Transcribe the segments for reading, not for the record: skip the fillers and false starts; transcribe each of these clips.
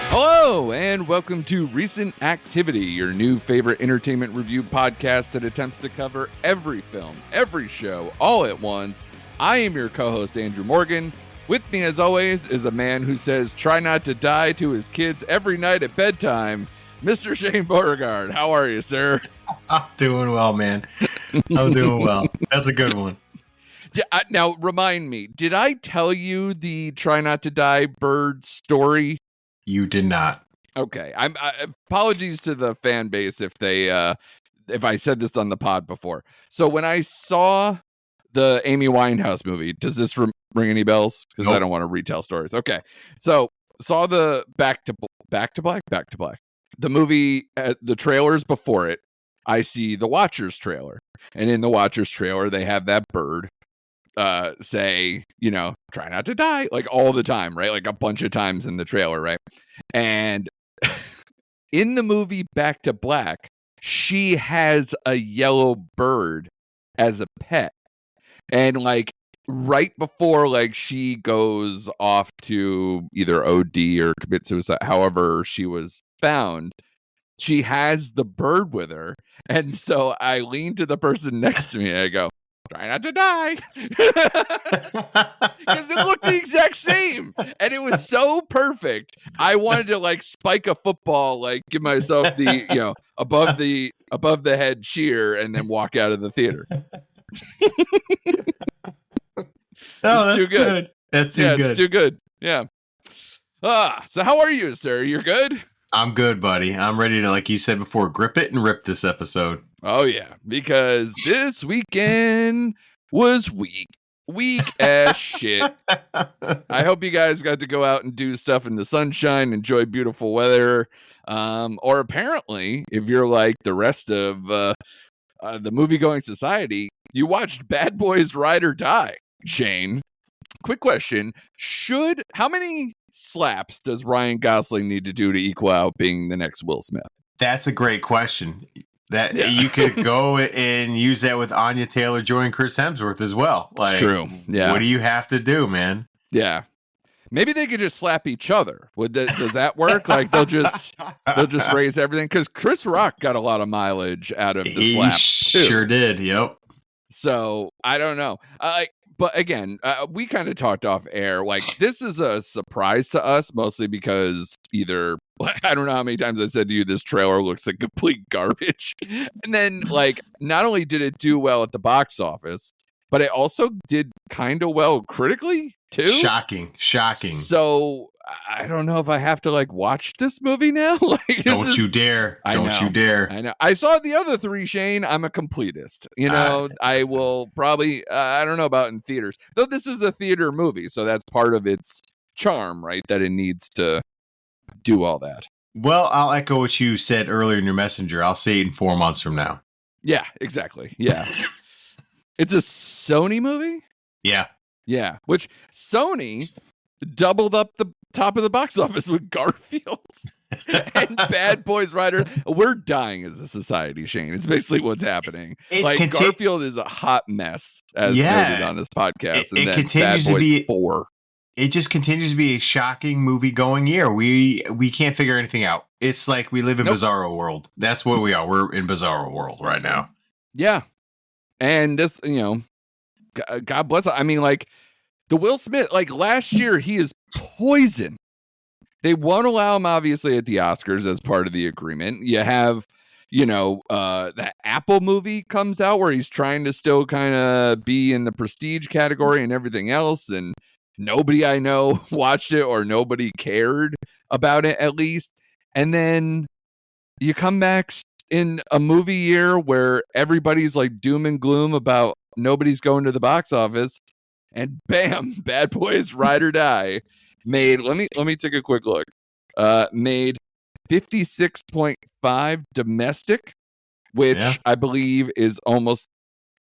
Hello, and welcome to Recent Activity, your new favorite entertainment review podcast that attempts to cover every film, every show, all at once. I am your co-host, Andrew Morgan. With me, as always, is a man who says, try not to die to his kids every night at bedtime, Mr. Shane Beauregard. How are you, sir? I'm doing well, man. I'm doing well. That's a good one. Now, remind me, did I tell you the Try Not to Die bird story? You did not. Okay. Apologies to the fan base if I said this on the pod before. So when I saw the Amy Winehouse movie, does this ring any bells? Because I don't want to retell stories. Okay. So saw the Back to Black. The movie, the trailers before it, I see the Watchers trailer. And in the Watchers trailer, they have that bird say, try not to die, like all the time, right? Like a bunch of times in the trailer, right? And in the movie Back to Black, she has a yellow bird as a pet. And like right before like she goes off to either OD or commit suicide, however she was found, she has the bird with her. And so I lean to the person next to me and I go, try not to die. Because it looked the exact same. And it was so perfect. I wanted to like spike a football, like give myself the, above the head cheer and then walk out of the theater. That's too good. That's too good. It's too good. Yeah. So how are you, sir? You're good? I'm good, buddy. I'm ready to, like you said before, grip it and rip this episode. Oh, yeah, because this weekend was weak as shit. I hope you guys got to go out and do stuff in the sunshine, enjoy beautiful weather. Or apparently, if you're like the rest of the movie-going society, you watched Bad Boys Ride or Die, Shane. Quick question. How many slaps does Ryan Gosling need to do to equal out being the next Will Smith? That's a great question. You could go and use that with Anya Taylor-Joy and Chris Hemsworth as well. Like, it's true. Yeah. What do you have to do, man? Yeah. Maybe they could just slap each other. Does that work? Like they'll just raise everything? Because Chris Rock got a lot of mileage out of the slap. Sure did. Yep. So I don't know. But again, we kind of talked off air. Like, this is a surprise to us, mostly because I don't know how many times I said to you, this trailer looks like complete garbage. And then, like, not only did it do well at the box office, but it also did kind of well critically, too. Shocking. So I don't know if I have to, like, watch this movie now. Like, Don't you dare. I know. I saw the other three, Shane. I'm a completist. I will probably, I don't know about in theaters. Though this is a theater movie, so that's part of its charm, right? That it needs to do all that. Well, I'll echo what you said earlier in your messenger. I'll see it in 4 months from now. Yeah, exactly. Yeah. It's a Sony movie? Yeah. Yeah. Which Sony doubled up the top of the box office with Garfield and Bad Boys Rider. We're dying as a society, Shane. It's basically what's happening. Garfield is a hot mess, as noted on this podcast. It continues to be 4. It just continues to be a shocking movie-going year. We can't figure anything out. It's like we live in Bizarro world. That's what we are. We're in Bizarro world right now. Yeah. And this, God bless. I mean, like, the Will Smith, like last year, he is poison. They won't allow him, obviously, at the Oscars as part of the agreement. You have, that Apple movie comes out where he's trying to still kind of be in the prestige category and everything else. And nobody I know watched it or nobody cared about it, at least. And then you come back in a movie year where everybody's like doom and gloom about nobody's going to the box office. And bam, Bad Boys Ride or Die made, let me take a quick look. Made 56.5 domestic, which I believe is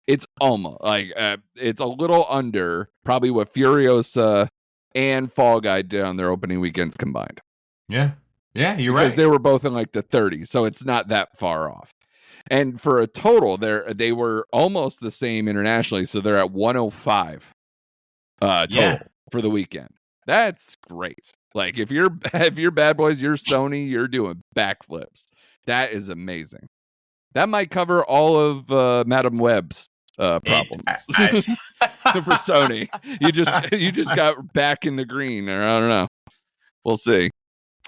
it's a little under probably what Furiosa and Fall Guy did on their opening weekends combined. Yeah. Yeah, you're right. Because they were both in like the 30s, so it's not that far off. And for a total, they were almost the same internationally, so they're at 105 total for the weekend. That's great. Like if you're Bad Boys, you're Sony, you're doing backflips. That is amazing. That might cover all of Madam Web's problems for Sony. You just got back in the green, or I don't know. We'll see.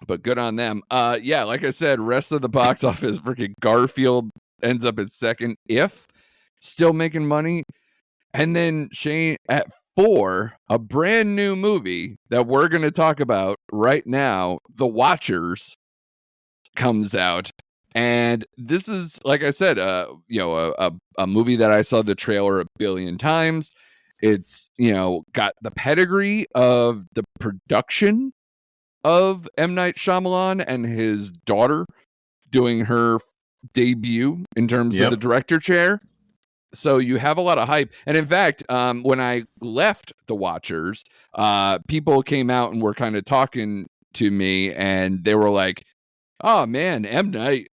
But good on them. Yeah, like I said, rest of the box office, freaking Garfield ends up at second, if still making money. And then Shane at 4, a brand new movie that we're going to talk about right now, The Watchers, comes out. And this is, like I said, a movie that I saw the trailer a billion times. It's, got the pedigree of the production of M. Night Shyamalan and his daughter doing her debut in terms of the director chair. So you have a lot of hype. And in fact, when I left The Watchers, people came out and were kind of talking to me, and they were like, oh man, M. Night,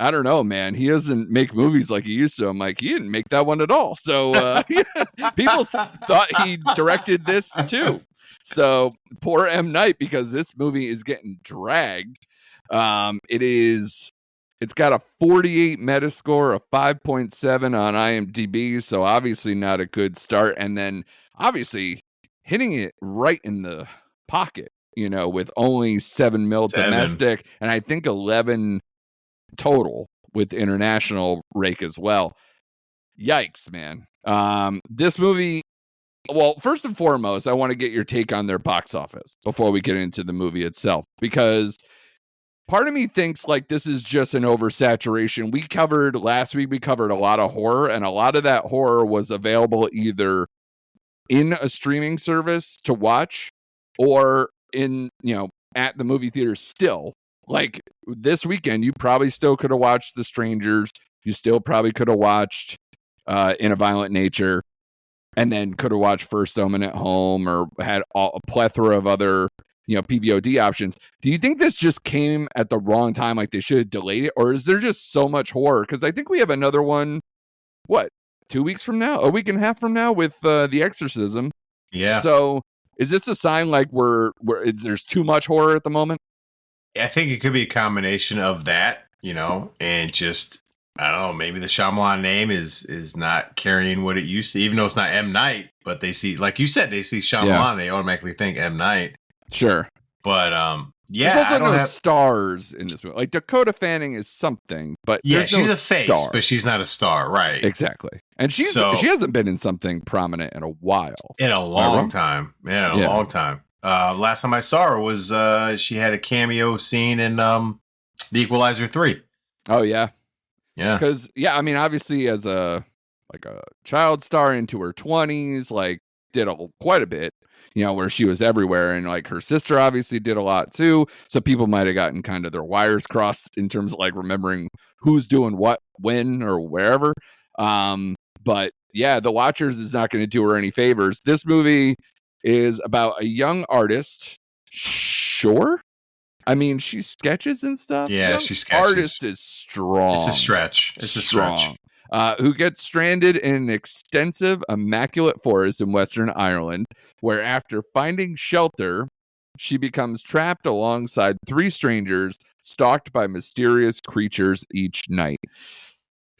I don't know, man. He doesn't make movies like he used to. I'm like, he didn't make that one at all. So people thought he directed this too. So poor M. Night, because this movie is getting dragged. It's got a 48 Metascore, a 5.7 on IMDb. So obviously not a good start. And then obviously hitting it right in the pocket, with only 7 mil domestic, and I think 11 total with international rake as well. Yikes, man. This movie, well, first and foremost, I want to get your take on their box office before we get into the movie itself, because part of me thinks like this is just an oversaturation. Last week we covered a lot of horror, and a lot of that horror was available either in a streaming service to watch or in, at the movie theater still. Like this weekend, you probably still could have watched The Strangers. You still probably could have watched In a Violent Nature, and then could have watched First Omen at home, or had a plethora of other, PVOD options. Do you think this just came at the wrong time? Like they should have delayed it? Or is there just so much horror? Because I think we have another one, 2 weeks from now? A week and a half from now with The Exorcism. Yeah. So is this a sign like there's too much horror at the moment? I think it could be a combination of that, and just, I don't know, maybe the Shyamalan name is not carrying what it used to, even though it's not M. Night, but they see, like you said, they see Shyamalan, they automatically think M. Night. Sure. But, there's also no stars in this movie. Like Dakota Fanning is something, but she's a face, but she's not a star, right? Exactly. And she hasn't been in something prominent in a while. In a long time. Yeah, in a long time. Last time I saw her was she had a cameo scene in The Equalizer 3. Oh yeah. Yeah. Because I mean, obviously as a child star into her 20s, like did quite a bit, where she was everywhere, and like her sister obviously did a lot too. So people might have gotten kind of their wires crossed in terms of like remembering who's doing what, when, or wherever. But yeah, The Watchers is not going to do her any favors. This movie is about a young artist. Sure. I mean, she sketches and stuff. Yeah, she sketches. Artist is strong. It's a stretch. Who gets stranded in an extensive, immaculate forest in Western Ireland, where after finding shelter, she becomes trapped alongside 3 strangers stalked by mysterious creatures each night.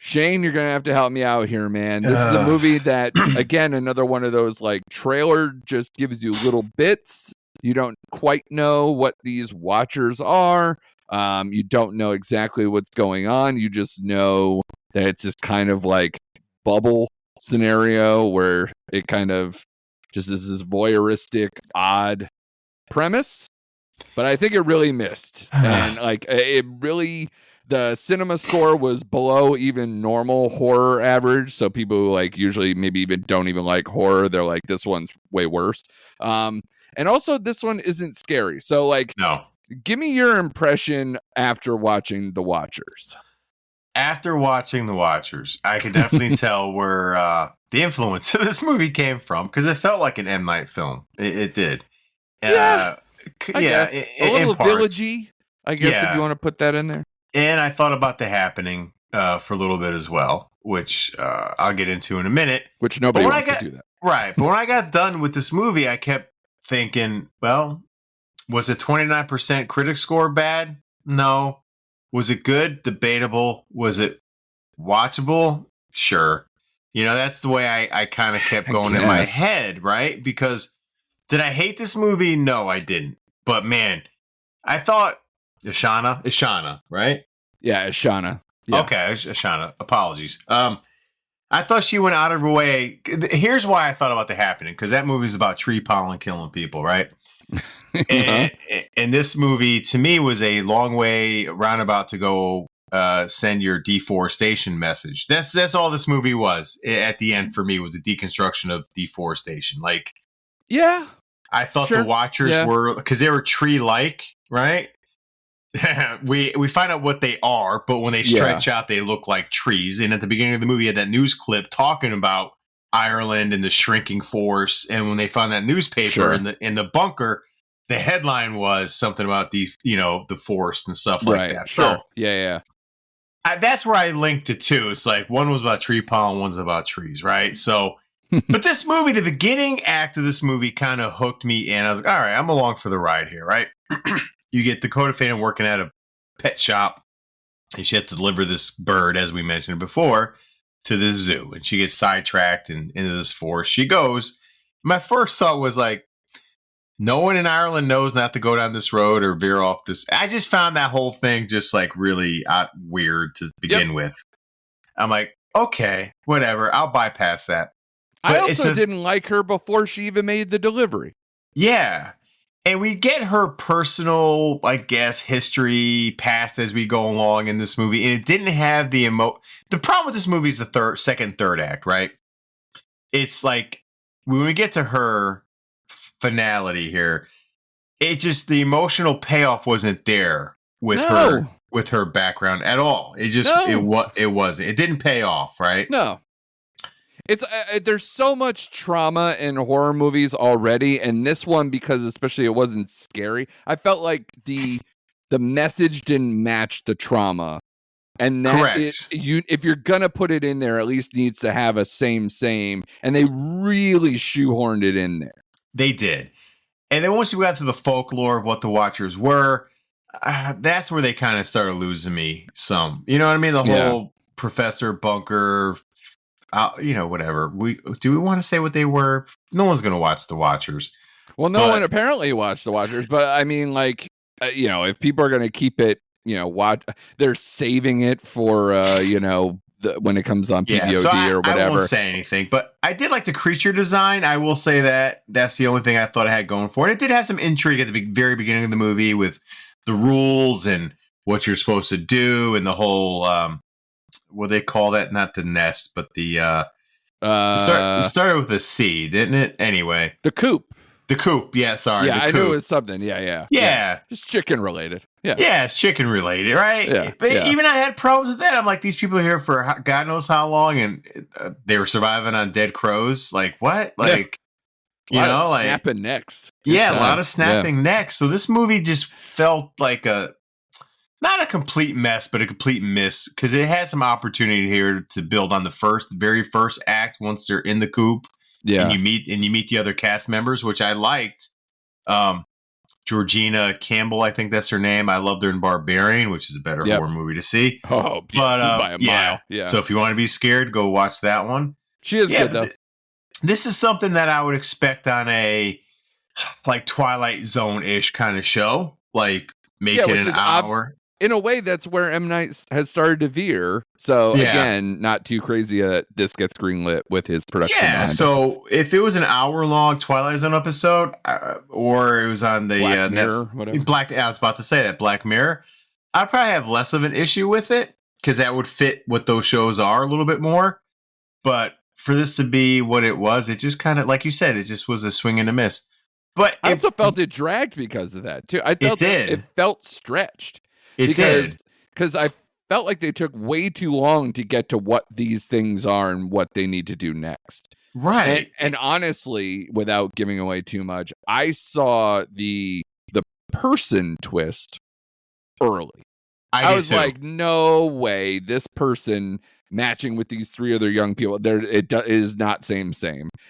Shane, you're going to have to help me out here, man. This is a movie that, again, another one of those, like, trailer just gives you little bits. You don't quite know what these watchers are. You don't know exactly what's going on. You just know that it's this kind of, like, bubble scenario where it kind of just is this voyeuristic, odd premise. But I think it really missed. And, like, it really... The cinema score was below even normal horror average. So people who like usually maybe even don't even like horror, they're like, this one's way worse. And also this one isn't scary. So like, no, give me your impression after watching The Watchers. After watching The Watchers, I could definitely tell where the influence of this movie came from, because it felt like an M. Night film. It did. I guess. A little villagey, I guess, if you want to put that in there. And I thought about The Happening for a little bit as well, which I'll get into in a minute. Which nobody wants to do that. Right. But when I got done with this movie, I kept thinking, well, Was it 29% critic score bad? No. Was it good? Debatable. Was it watchable? Sure. That's the way I kind of kept going in my head, right? Because did I hate this movie? No, I didn't. But man, I thought Ishana, right? Yeah, Ishana. Yeah. Okay, Ishana. Apologies. I thought she went out of her way. Here's why I thought about the happening, because that movie is about tree pollen killing people, right? And this movie to me was a long way roundabout to go send your deforestation message. That's all this movie was at the end for me, was the deconstruction of deforestation. Like, yeah, I thought the Watchers were, because they were tree-like, right? we find out what they are, but when they stretch out, they look like trees. And at the beginning of the movie, you had that news clip talking about Ireland and the shrinking forest. And when they found that newspaper in the bunker, the headline was something about the forest and stuff like that. Sure. So yeah. That's where I linked it to. It's like one was about tree pollen, one's about trees, right? So, but this movie, the beginning act of this movie kind of hooked me in. I was like, all right, I'm along for the ride here, right? You get Dakota Fanning working at a pet shop, and she has to deliver this bird, as we mentioned before, to the zoo. And she gets sidetracked and into this forest. She goes. My first thought was like, no one in Ireland knows not to go down this road or veer off this. I just found that whole thing just like really weird to begin with. I'm like, okay, whatever. I'll bypass that. But I also didn't like her before she even made the delivery. Yeah. And we get her personal, I guess, history past as we go along in this movie. And it didn't have the The problem with this movie is the second, third act, right? It's like when we get to her finality here, it just, the emotional payoff wasn't there with her background at all. It just it wasn't. It didn't pay off, right? No. It's there's so much trauma in horror movies already, and this one, because especially it wasn't scary, I felt like the message didn't match the trauma. And that if you're gonna put it in there, at least needs to have a same, and they really shoehorned it in there. They did. And then once we got to the folklore of what the Watchers were, that's where they kind of started losing me some. You know what I mean? The whole Professor Bunker, whatever. Do we want to say what they were? No one's going to watch the Watchers. Well, no one apparently watched the Watchers, but I mean, like, if people are going to keep it, watch, they're saving it for, when it comes on PVOD or whatever. I won't say anything, but I did like the creature design. I will say that's the only thing I thought I had going for it. It did have some intrigue at the very beginning of the movie with the rules and what you're supposed to do and the whole, what do they call that? Not the nest, but the it started with a C, didn't it? Anyway, the coop. The coop, yeah, sorry. Yeah, I knew it was something. Yeah. Just chicken related. Yeah, it's chicken related, right? Yeah. But even I had problems with that. I'm like, these people are here for God knows how long, and they were surviving on dead crows. Like, what? Like, snapping necks. A lot of snapping necks. So this movie just felt like not a complete mess, but a complete miss, because it had some opportunity here to build on the very first act once they're in the coop. Yeah, and you meet the other cast members, which I liked. Georgina Campbell, I think that's her name. I loved her in Barbarian, which is a better horror movie to see. Oh, but by a mile. Yeah. So if you want to be scared, go watch that one. She is good though. This is something that I would expect on a like Twilight Zone-ish kind of show. Like make it an hour. In a way, that's where M. Night has started to veer. So, again, not too crazy that this gets greenlit with his production. Yeah, so if it was an hour-long Twilight Zone episode, or it was on the Black Mirror, whatever. I was about to say that, Black Mirror, I'd probably have less of an issue with it, because that would fit what those shows are a little bit more. But for this to be what it was, it just kind of, like you said, it just was a swing and a miss. But I also felt it dragged because of that, too. I felt it felt stretched. Because I felt like they took way too long to get to what these things are and what they need to do next. Right. And honestly, without giving away too much, I saw the person twist early. I was like, no way, this person matching with these three other young people, it is not same.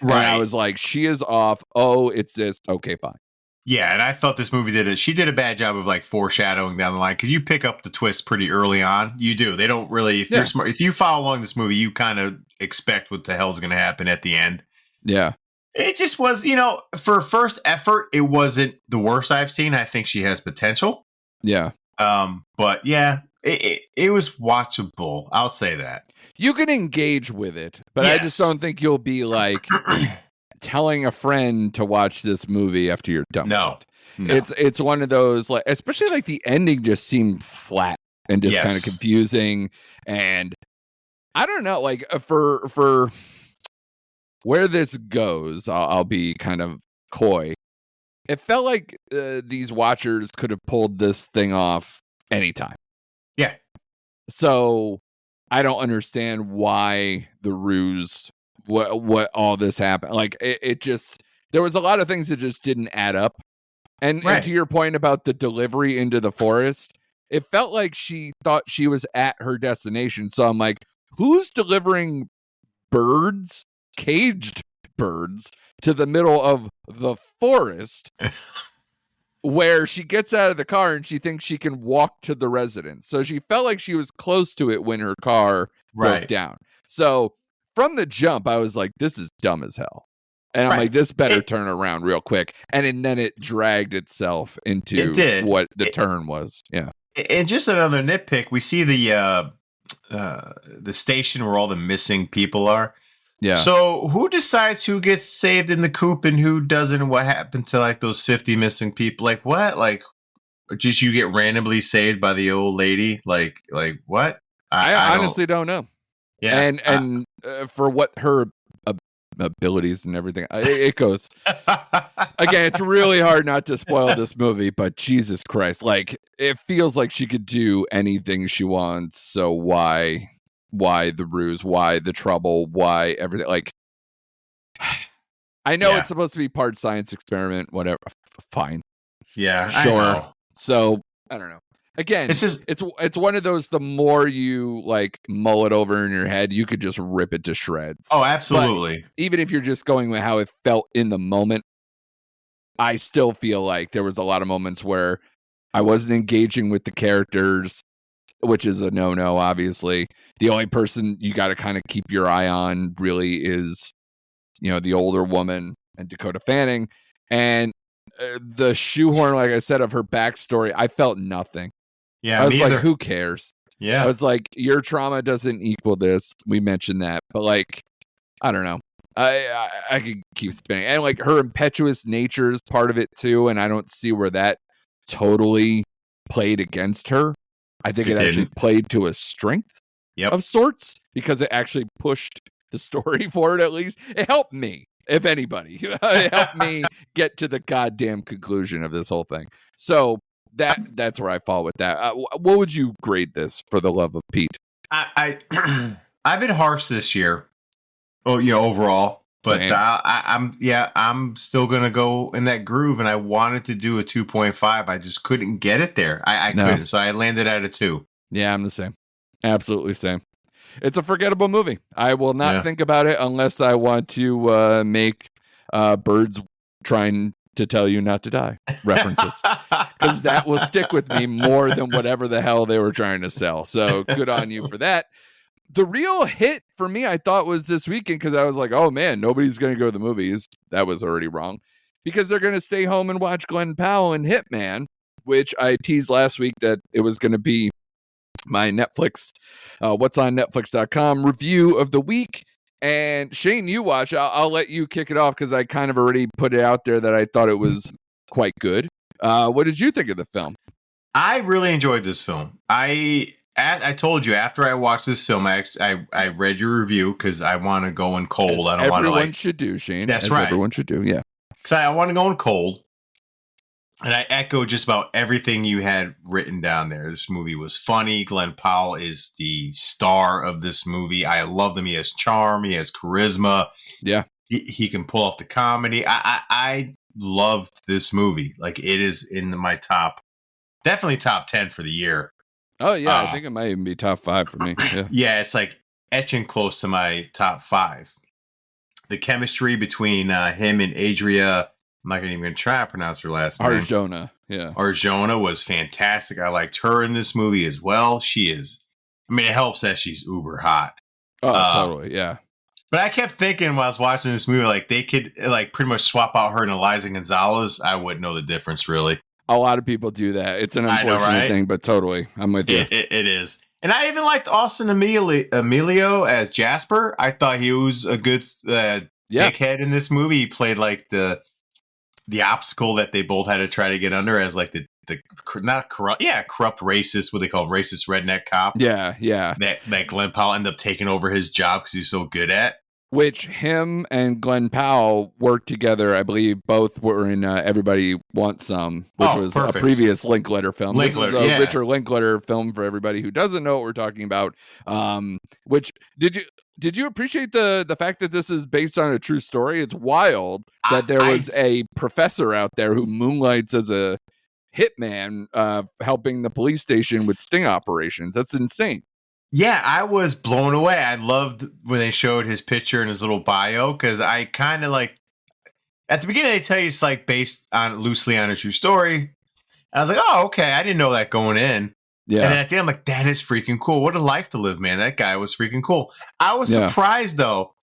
Right. And I was like, she is off. Oh, it's this. Okay, fine. Yeah, and I felt this movie she did a bad job of like foreshadowing down the line, because you pick up the twist pretty early on. You do. They don't really, if you're Yeah. smart, if you follow along this movie, you kind of expect what the hell's going to happen at the end. Yeah. It just was, for first effort, it wasn't the worst I've seen. I think she has potential. Yeah. But yeah, it was watchable. I'll say that. You can engage with it, but I just Yes. don't think you'll be like telling a friend to watch this movie after you're done No. with it. It's one of those, like, especially like the ending just seemed flat and just kind of confusing, and I don't know, like for where this goes, I'll be kind of coy. It felt like these watchers could have pulled this thing off anytime. Yeah. So I don't understand why the ruse, what all this happened. Like it just, there was a lot of things that just didn't add up. And to your point about the delivery into the forest, it felt like she thought she was at her destination. So I'm like, who's delivering birds, caged birds, to the middle of the forest where she gets out of the car and she thinks she can walk to the residence? So she felt like she was close to it when her car broke down. So from the jump, I was like, this is dumb as hell. And I'm like, this better turn around real quick. And then it dragged itself into what the turn was. Yeah. And just another nitpick, we see the station where all the missing people are. Yeah. So who decides who gets saved in the coop and who doesn't? What happened to like those 50 missing people? Like what? Like just you get randomly saved by the old lady? Like what? I honestly don't know. Yeah. And for what her abilities and everything, it goes. Again, it's really hard not to spoil this movie, but Jesus Christ, like it feels like she could do anything she wants. So why the ruse? Why the trouble? Why everything? Like, I know it's supposed to be part science experiment, whatever. Fine. Yeah, sure. So I don't know. Again, it's one of those, the more you like mull it over in your head, you could just rip it to shreds. Oh, absolutely. But even if you're just going with how it felt in the moment, I still feel like there was a lot of moments where I wasn't engaging with the characters, which is a no-no, obviously. The only person you got to kind of keep your eye on really is, the older woman and Dakota Fanning. And the shoehorn, like I said, of her backstory, I felt nothing. Yeah, I was like, who cares? Yeah. I was like, your trauma doesn't equal this. We mentioned that. But like, I don't know. I could keep spinning. And like her impetuous nature is part of it too. And I don't see where that totally played against her. I think it actually played to a strength of sorts, because it actually pushed the story forward. At least it helped me, if anybody. It helped me get to the goddamn conclusion of this whole thing. So that's where I fall with that. What would you grade this, for the love of Pete? I've been harsh this year. Oh, overall, but I'm still gonna go in that groove. And I wanted to do a 2.5. I just couldn't get it there. I couldn't, so I landed at a 2. Yeah, I'm the same. Absolutely same. It's a forgettable movie. I will not think about it unless I want to make birds trying to tell you not to die references, because that will stick with me more than whatever the hell they were trying to sell. So good on you for that. The real hit for me, I thought, was this weekend, because I was like, oh man, nobody's going to go to the movies. That was already wrong, because they're going to stay home and watch Glen Powell and Hitman, which I teased last week that it was going to be my Netflix, what's on Netflix.com review of the week. And Shane, you watch. I'll let you kick it off, because I kind of already put it out there that I thought it was quite good. What did you think of the film? I really enjoyed this film. I told you, after I watched this film, I read your review, because I want to go in cold. I don't want to Everyone should do, Shane. That's right. Everyone should do, yeah. Because I want to go in cold. And I echo just about everything you had written down there. This movie was funny. Glen Powell is the star of this movie. I love him. He has charm. He has charisma. Yeah. He can pull off the comedy. I loved this movie. Like, it is in my definitely top 10 for the year. Oh, yeah. I think it might even be top 5 for me. Yeah. Yeah, it's like etching close to my top 5. The chemistry between him and Adria I'm not even going to try to pronounce her last name. Arjona. Yeah. Arjona was fantastic. I liked her in this movie as well. She is, I mean, it helps that she's uber hot. Oh, totally. Yeah. But I kept thinking while I was watching this movie, like they could like pretty much swap out her and Eliza Gonzalez. I wouldn't know the difference really. A lot of people do that. It's an unfortunate thing, but totally. I'm with you. It is. And I even liked Austin Emilio as Jasper. I thought he was a good dickhead in this movie. He played like the obstacle that they both had to try to get under as like the not corrupt, corrupt racist, what they call him, racist redneck cop. Yeah. That Glen Powell ended up taking over his job because he's so good at. Which him and Glen Powell worked together. I believe both were in Everybody Wants Some, which was perfect. a previous Linklater film. This is a yeah. Richard Linklater film for everybody who doesn't know what we're talking about. Which did you appreciate the fact that this is based on a true story? It's wild that there was a professor out there who moonlights as a hitman, helping the police station with sting operations. That's insane. Yeah, I was blown away. I loved when they showed his picture and his little bio because I kind of like at the beginning they tell you it's like based on loosely on a true story. I was like, oh, okay, I didn't know that going in. Yeah, and then at the end, I'm like, that is freaking cool. What a life to live, man. That guy was freaking cool. I was surprised though,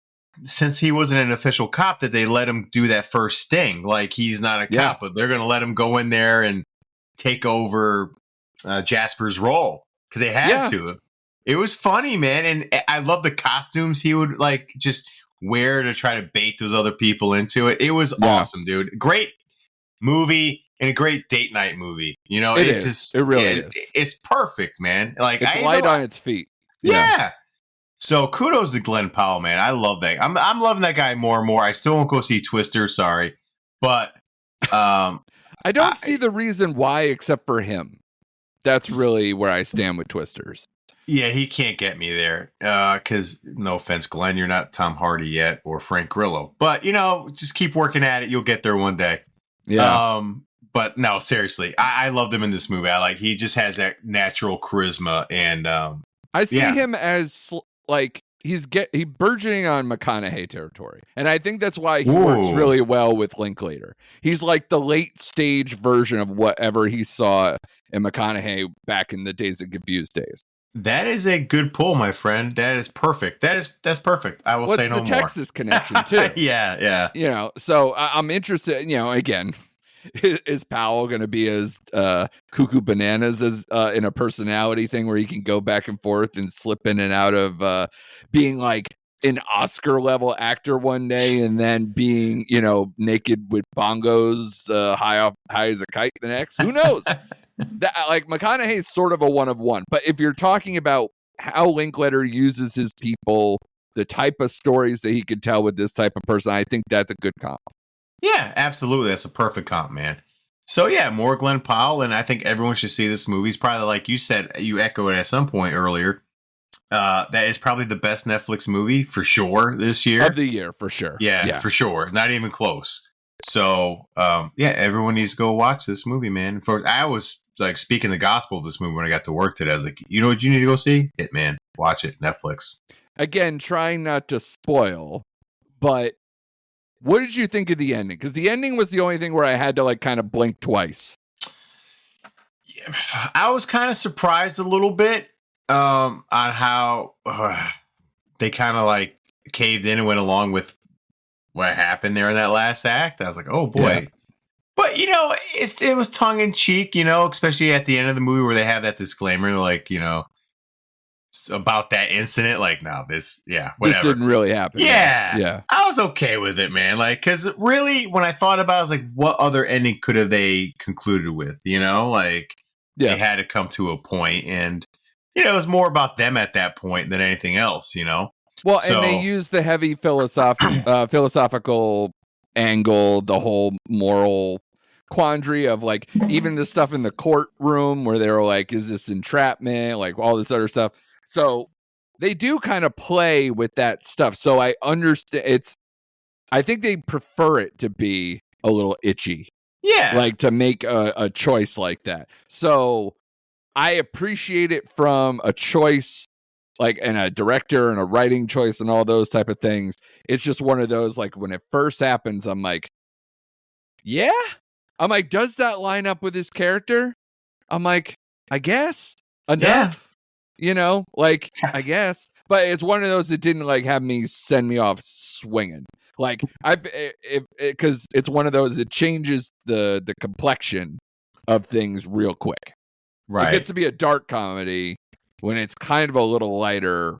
since he wasn't an official cop, that they let him do that first sting. Like he's not a cop, but they're gonna let him go in there and take over Jasper's role because they had to. It was funny, man, and I love the costumes he would like just wear to try to bait those other people into it. It was awesome, dude. Great movie and a great date night movie. You know, it really is. It's perfect, man. Like it's light on its feet. Yeah. So kudos to Glen Powell, man. I love that. I'm loving that guy more and more. I still won't go see Twister, sorry, but I don't see the reason why except for him. That's really where I stand with Twisters. Yeah, he can't get me there because, no offense, Glenn, you're not Tom Hardy yet or Frank Grillo. But, you know, just keep working at it. You'll get there one day. Yeah. But no, seriously, I loved him in this movie. He just has that natural charisma. And I see him as like he's burgeoning on McConaughey territory. And I think that's why he works really well with Linklater. He's like the late stage version of whatever he saw in McConaughey back in the Days of Confused days. That is a good pull, my friend. That is perfect. That's perfect. I will say no more. What's the Texas connection too? Yeah. You know, so I'm interested. You know, again, is Powell going to be as cuckoo bananas as in a personality thing where he can go back and forth and slip in and out of being like an Oscar level actor one day and then being, you know, naked with bongos high as a kite the next? Who knows? That like McConaughey is sort of a one of one, but if you're talking about how Linklater uses his people, the type of stories that he could tell with this type of person, I think that's a good comp. Yeah, absolutely. That's a perfect comp, man. So yeah, more Glen Powell, and I think everyone should see this movie. It's probably, like you said, you echoed at some point earlier. That is probably the best Netflix movie for sure this year. Of the year, for sure. Yeah, for sure. Not even close. So, everyone needs to go watch this movie, man. I was like speaking the gospel of this movie when I got to work today. I was like, you know what you need to go see? Hitman. Watch it. Netflix. Again, trying not to spoil, but what did you think of the ending? Because the ending was the only thing where I had to like kind of blink twice. Yeah, I was kind of surprised a little bit on how they kind of like caved in and went along with what happened there in that last act. I was like, oh boy. Yeah. But, you know, it was tongue in cheek, you know, especially at the end of the movie where they have that disclaimer, like, you know, about that incident. Like, no, whatever. This didn't really happen. Yeah. I was okay with it, man. Like, because really, when I thought about it, I was like, what other ending could have they concluded with? You know, like, they had to come to a point, and, you know, it was more about them at that point than anything else, you know? Well, and they used the heavy philosophical angle, the whole moral quandary of like even the stuff in the courtroom where they were like, is this entrapment? Like all this other stuff. So they do kind of play with that stuff. So I understand I think they prefer it to be a little itchy. Yeah. Like to make a choice like that. So I appreciate it from a choice like and a director and a writing choice and all those type of things. It's just one of those like when it first happens, I'm like, yeah. I'm like, does that line up with his character? I'm like, I guess enough, like, I guess. But it's one of those that didn't like have me send me off swinging. Like because it's one of those that changes the complexion of things real quick. Right. It gets to be a dark comedy when it's kind of a little lighter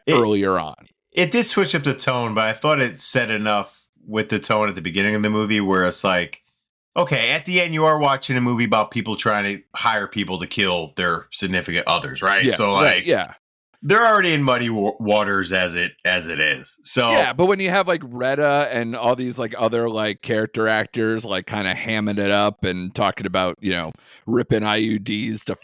earlier on. It did switch up the tone, but I thought it said enough with the tone at the beginning of the movie where it's like, okay, at the end you are watching a movie about people trying to hire people to kill their significant others, right? Yeah, so like, yeah. They're already in muddy waters as it is. So yeah, but when you have like Retta and all these like other like character actors like kind of hamming it up and talking about ripping IUDs to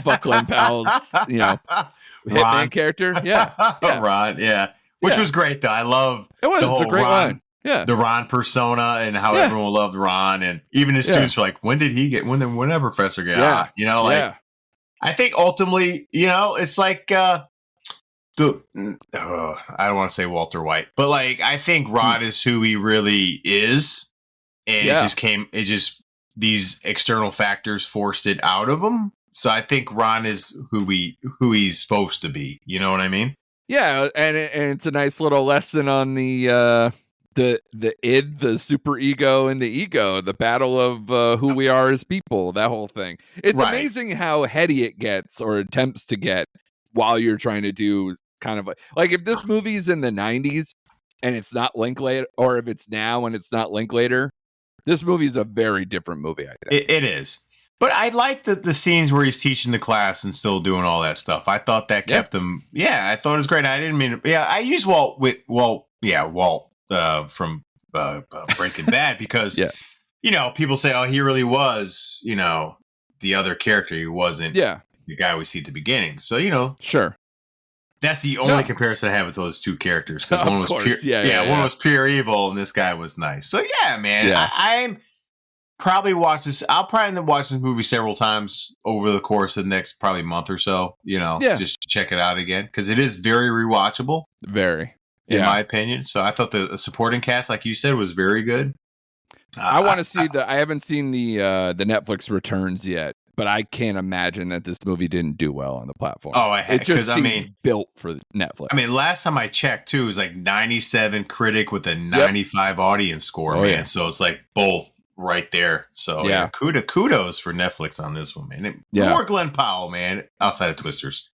fuck Glen Powell's hitman character, yeah, Ron, which was great though. I love it. Was the whole a great line. Yeah, the Ron persona and how everyone loved Ron, and even his students were like, when did that professor get out? I think ultimately, it's like I don't want to say Walter White, but like I think Ron is who he really is, and these external factors forced it out of him. So I think Ron is who he's supposed to be. You know what I mean? Yeah, and it's a nice little lesson on the id, the super ego, and the ego, the battle of who we are as people, that whole thing. It's amazing how heady it gets or attempts to get while you're trying to do kind of like if this movie's in the 90s and it's not Linklater, or if it's now and it's not Linklater, this movie's a very different movie, I think. It is. But I like the scenes where he's teaching the class and still doing all that stuff. I thought that kept him. Yeah, I thought it was great. I didn't mean. Yeah, I use Walt from Breaking Bad because people say, oh, he really was the other character. He wasn't the guy we see at the beginning. So sure, that's the only comparison I have with those two characters, because one was pure one was pure evil and this guy was nice. So yeah, man, I'm probably watch this. I'll probably watch this movie several times over the course of the next probably month or so. Just check it out again because it is very rewatchable. Very. In my opinion. So I thought the supporting cast, like you said, was very good. I want to see I haven't seen the Netflix returns yet, but I can't imagine that this movie didn't do well on the platform. Oh, it just seems built for Netflix. I mean, last time I checked too, it was like 97 critic with a 95 audience score, man. Yeah. So it's like both right there. So kudos for Netflix on this one, man. More Glen Powell, man, outside of Twisters.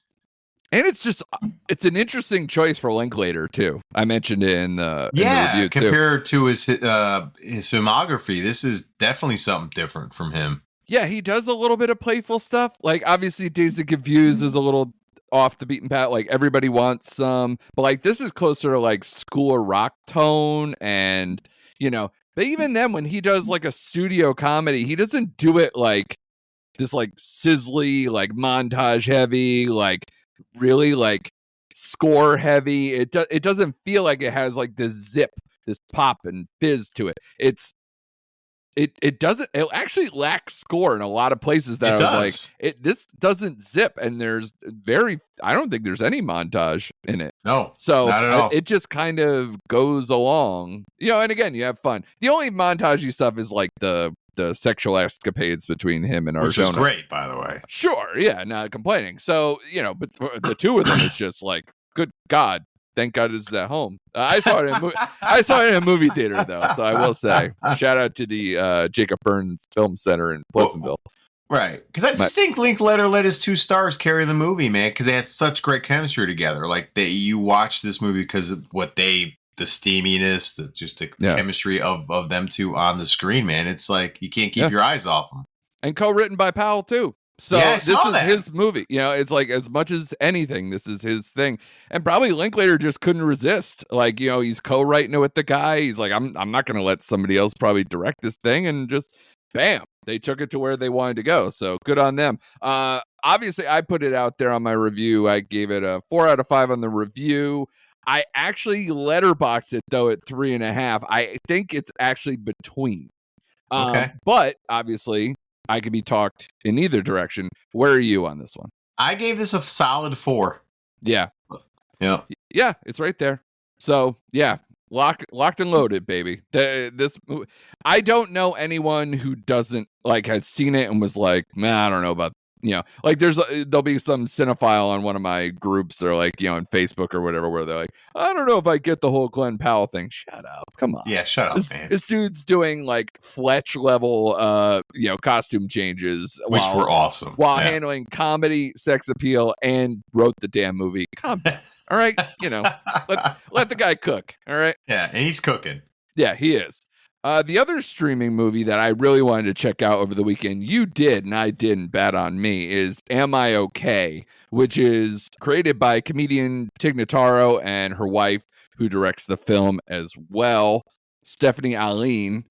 And it's an interesting choice for Linklater too. I mentioned it in the review too. Compared to his filmography, this is definitely something different from him. Yeah, he does a little bit of playful stuff. Like obviously, Dazed and Confused is a little off the beaten path. Like everybody wants some, but like this is closer to like School of Rock tone, and But even then, when he does like a studio comedy, he doesn't do it like this, like sizzly, like montage heavy, like really like score heavy. It doesn't feel like it has like this zip, this pop and fizz to it. It doesn't. It actually lacks score in a lot of places that I was like, this doesn't zip, and there's I don't think there's any montage in it. No, so not at all. It just kind of goes along, and again, you have fun. The only montagey stuff is like the sexual escapades between him and Arjona. Which is great, by the way. Sure, yeah, not complaining. So, but the two of them is just like, good God, thank God it's at home. I saw it in a movie theater, though, so I will say, shout out to the Jacob Burns Film Center in Pleasantville. Right, because I just think Linklater let his 2 stars carry the movie, man, because they had such great chemistry together. Like, you watch this movie because of what the steaminess, the chemistry of them two on the screen, man. It's like you can't keep your eyes off them. And co-written by Powell too. So this is his movie. It's like as much as anything, this is his thing. And probably Linklater just couldn't resist. Like, he's co-writing it with the guy. He's like, I'm not going to let somebody else probably direct this thing, and just bam, they took it to where they wanted to go. So good on them. Obviously, I put it out there on my review. I gave it a 4 out of 5 on the review. I actually letterboxed it though at 3.5. I think it's actually between. Okay. But obviously I could be talked in either direction. Where are you on this one? I gave this a solid 4. Yeah. Yeah. Yeah, it's right there. So yeah, Locked and loaded, baby. I don't know anyone who doesn't like has seen it and was like, man, I don't know about like there'll be some cinephile on one of my groups or like on Facebook or whatever where they're like, I don't know if I get the whole Glen Powell thing. Shut up, come on. Yeah, shut up, man. This dude's doing like Fletch level costume changes, which were awesome while handling comedy, sex appeal, and wrote the damn movie. Come on. All right, let the guy cook. All right. Yeah, and he's cooking. Yeah, he is. The other streaming movie that I really wanted to check out over the weekend, you did and I didn't, bad on me, is Am I Okay? Which is created by comedian Tig Notaro and her wife, who directs the film as well, Stephanie Aline.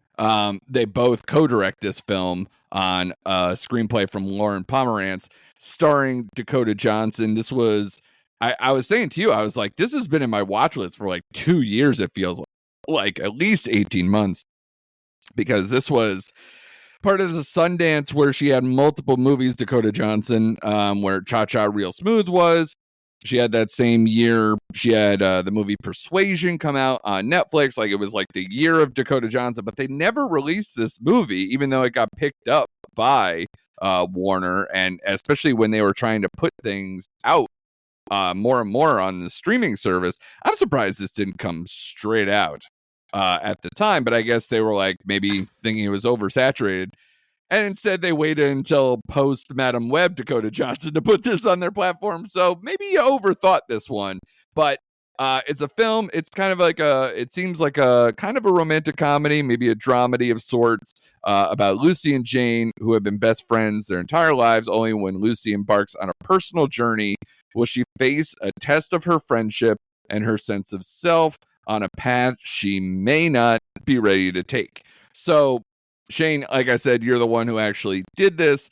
They both co-direct this film on a screenplay from Lauren Pomerantz, starring Dakota Johnson. This was... I was saying to you, I was like, this has been in my watch list for like 2 years. It feels like at least 18 months, because this was part of the Sundance where she had multiple movies, Dakota Johnson, where Cha Cha Real Smooth was. She had that same year. She had the movie Persuasion come out on Netflix. Like it was like the year of Dakota Johnson, but they never released this movie, even though it got picked up by Warner. And especially when they were trying to put things out more and more on the streaming service. I'm surprised this didn't come straight out at the time, but I guess they were like maybe thinking it was oversaturated. And instead they waited until post Madam Web Dakota Johnson to put this on their platform. So maybe you overthought this one, but it's a film. It's kind of like it seems like a kind of a romantic comedy, maybe a dramedy of sorts, about Lucy and Jane, who have been best friends their entire lives. Only when Lucy embarks on a personal journey will she face a test of her friendship and her sense of self on a path she may not be ready to take. So, Shane, like I said, you're the one who actually did this.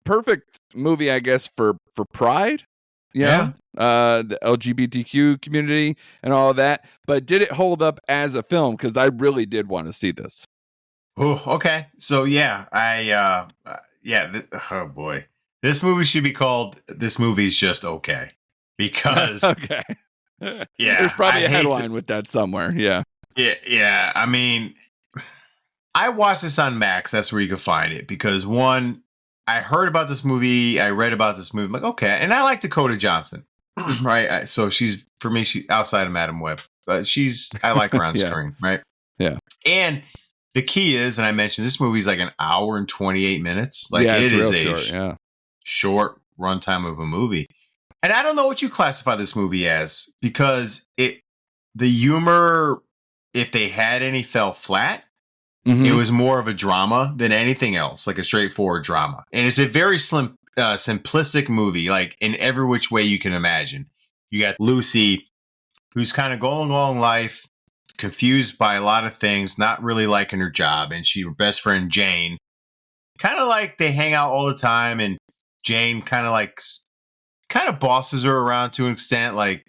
Perfect movie, I guess, for Pride. The LGBTQ community and all of that. But did it hold up as a film? Because I really did want to see this. Oh, okay. So oh boy, this movie should be called "This Movie's Just Okay," because okay, there's probably a headline with that somewhere. Yeah. I mean, I watched this on Max. That's where you can find it because one, I heard about this movie. I read about this movie. I'm like, okay. And I like Dakota Johnson, right? So she's outside of Madam Web, but I like her on screen, right? Yeah. And the key is, and I mentioned this movie is like an hour and 28 minutes. Like it is a short runtime of a movie. And I don't know what you classify this movie as because the humor, if they had any, fell flat. Mm-hmm. It was more of a drama than anything else, like a straightforward drama. And it's a very simplistic movie, like in every which way you can imagine. You got Lucy, who's kind of going along life, confused by a lot of things, not really liking her job. And her best friend, Jane, kind of like they hang out all the time. And Jane kind of bosses her around to an extent, like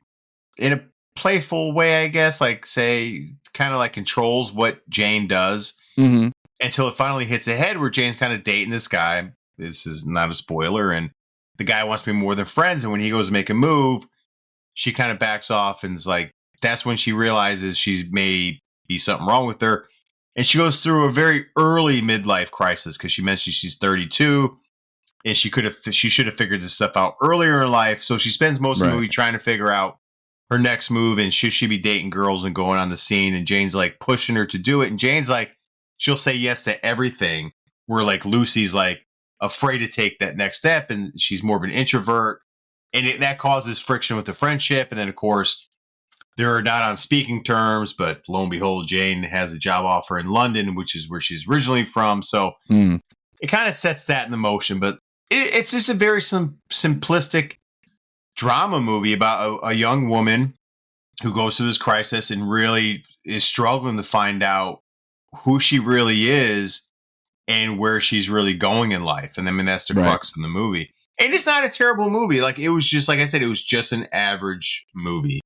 in a playful way, I guess, like say kind of like controls what Jane does. Mm-hmm. Until it finally hits a head where Jane's kind of dating this guy. This is not a spoiler. And the guy wants to be more than friends. And when he goes to make a move, she kind of backs off and is like, that's when she realizes she's may be something wrong with her. And she goes through a very early midlife crisis because she mentioned she's 32 and she should have figured this stuff out earlier in life. So she spends most of the movie trying to figure out her next move and should she be dating girls and going on the scene. And Jane's like pushing her to do it. And Jane's like, she'll say yes to everything, where like Lucy's like afraid to take that next step and she's more of an introvert. And that causes friction with the friendship. And then, of course, they're not on speaking terms, but lo and behold, Jane has a job offer in London, which is where she's originally from. So it kind of sets that in the motion. But it's just a very simplistic drama movie about a young woman who goes through this crisis and really is struggling to find out who she really is and where she's really going in life. And I mean, that's the crux of the movie. And it's not a terrible movie. Like it was just, like I said, it was just an average movie.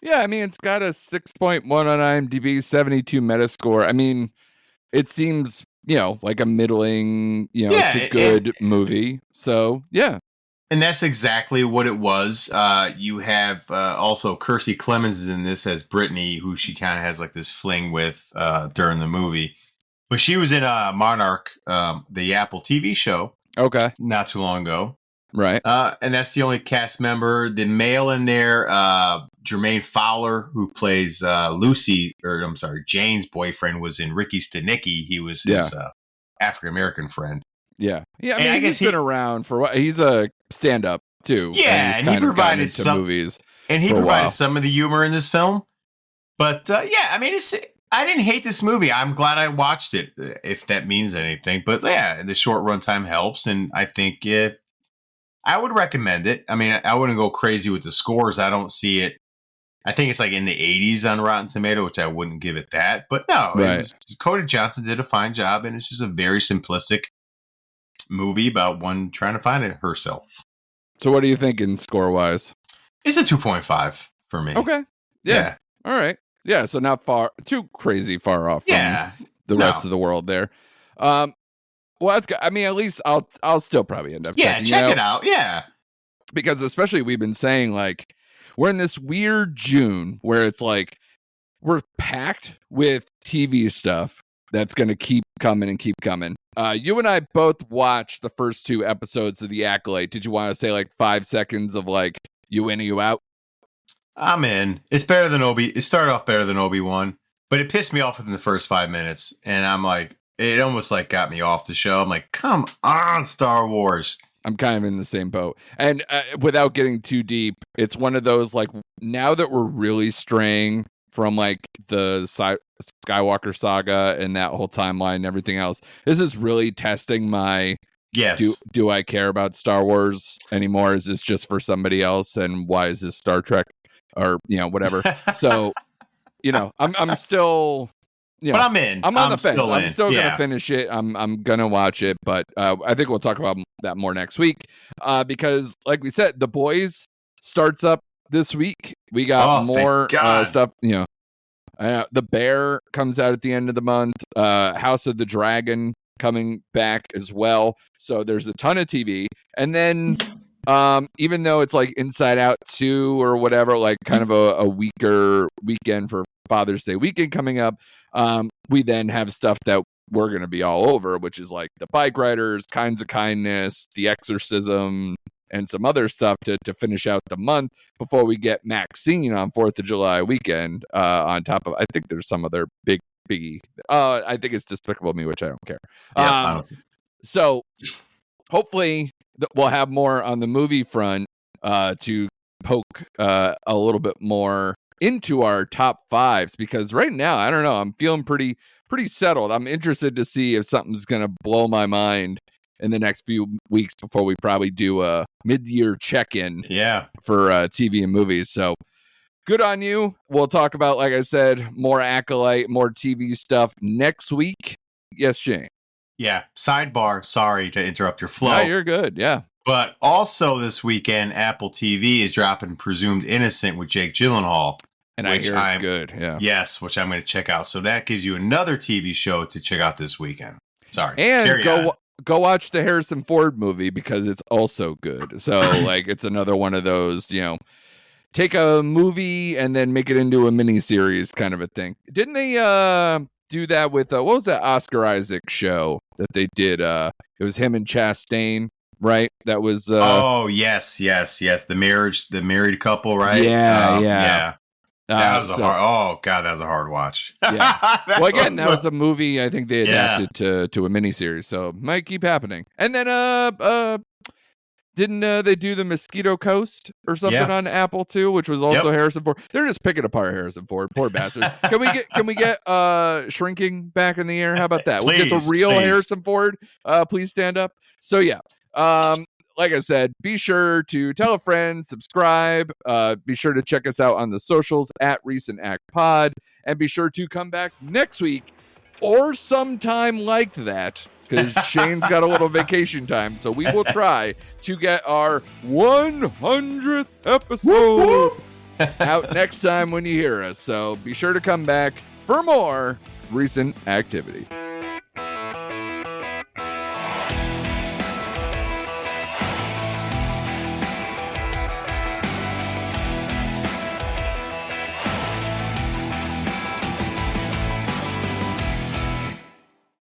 Yeah. I mean, it's got a 6.1 on IMDb, 72 Metascore. I mean, it seems, like a middling, to good movie. So yeah. And that's exactly what it was. You have also Kirstie Clemens is in this as Brittany, who she kind of has like this fling with during the movie. But she was in Monarch, the Apple TV show. Okay. Not too long ago. Right. And that's the only cast member. The male in there, Jermaine Fowler, who plays Jane's boyfriend, was in Ricky Stenicki. He was his African-American friend. Yeah. Yeah, I mean, he's been around for what? He's a stand-up, too. Yeah, and he provided some movies. And he provided some of the humor in this film. But, I mean, I didn't hate this movie. I'm glad I watched it, if that means anything. But, yeah, the short runtime helps. And I think I would recommend it. I mean, I wouldn't go crazy with the scores. I don't see it. I think it's like in the 80s on Rotten Tomato, which I wouldn't give it that. But no, Dakota Johnson did a fine job, and it's just a very simplistic movie about one trying to find it herself. So what are you thinking score-wise? It's a 2.5 for me. Okay. Yeah. All right. Yeah, so not too crazy far off from the rest of the world there. Well, that's good. I mean, at least I'll still probably end up checking it out. Yeah. Because especially we've been saying, like, we're in this weird June where it's like we're packed with TV stuff that's going to keep coming and keep coming. You and I both watched the first 2 episodes of The Acolyte. Did you want to say like 5 seconds of like you in or you out? I'm in. It's better than It started off better than Obi-Wan, but it pissed me off within the first 5 minutes. And I'm like, it almost like got me off the show. I'm like, come on, Star Wars. I'm kind of in the same boat. And without getting too deep, it's one of those, like, now that we're really straying from, like, the Skywalker saga and that whole timeline and everything else, this is really testing my, do I care about Star Wars anymore? Is this just for somebody else? And why is this Star Trek? Or, whatever. So, I'm still... but I'm in. I'm on the fence. I'm still going to finish it. I'm going to watch it, but I think we'll talk about that more next week because, like we said, The Boys starts up this week. We got more stuff. The Bear comes out at the end of the month. House of the Dragon coming back as well. So there's a ton of TV. And then even though it's like Inside Out 2 or whatever, like kind of a weaker weekend for Father's Day weekend coming up, we then have stuff that we're going to be all over, which is like The Bike Riders, Kinds of Kindness, The Exorcism, and some other stuff to finish out the month before we get Maxine on 4th of July weekend on top of, I think there's some other biggie. I think it's Despicable Me, which I don't care. So hopefully we'll have more on the movie front to poke a little bit more into our top 5s, because right now, I don't know, I'm feeling pretty settled. I'm interested to see if something's going to blow my mind in the next few weeks before we probably do a mid-year check-in for TV and movies. So good on you. We'll talk about, like I said, more Acolyte, more TV stuff next week. Yes, Shane. Yeah. Sidebar. Sorry to interrupt your flow. No, you're good. Yeah. But also this weekend, Apple TV is dropping Presumed Innocent with Jake Gyllenhaal. And I hear it's good. Yeah. Yes, which I'm going to check out. So that gives you another TV show to check out this weekend. Sorry. And go watch the Harrison Ford movie because it's also good. So like it's another one of those, take a movie and then make it into a mini series kind of a thing. Didn't they do that with what was that Oscar Isaac show that they did? It was him and Chastain, right? That was yes. The married couple, right? Yeah. That was that was a hard watch. Yeah. Well, again, that was a movie I think they adapted to a miniseries, so it might keep happening. And then didn't they do the Mosquito Coast or something on Apple too, which was also Harrison Ford? They're just picking apart Harrison Ford, poor bastard. Can we get Shrinking back in the air? How about that? We'll get the real Harrison Ford. Please stand up. So yeah. Like I said, be sure to tell a friend, subscribe, be sure to check us out on the socials at Recent Act Pod, and be sure to come back next week or sometime like that, because Shane's got a little vacation time, so we will try to get our 100th episode out next time when you hear us. So be sure to come back for more recent activity.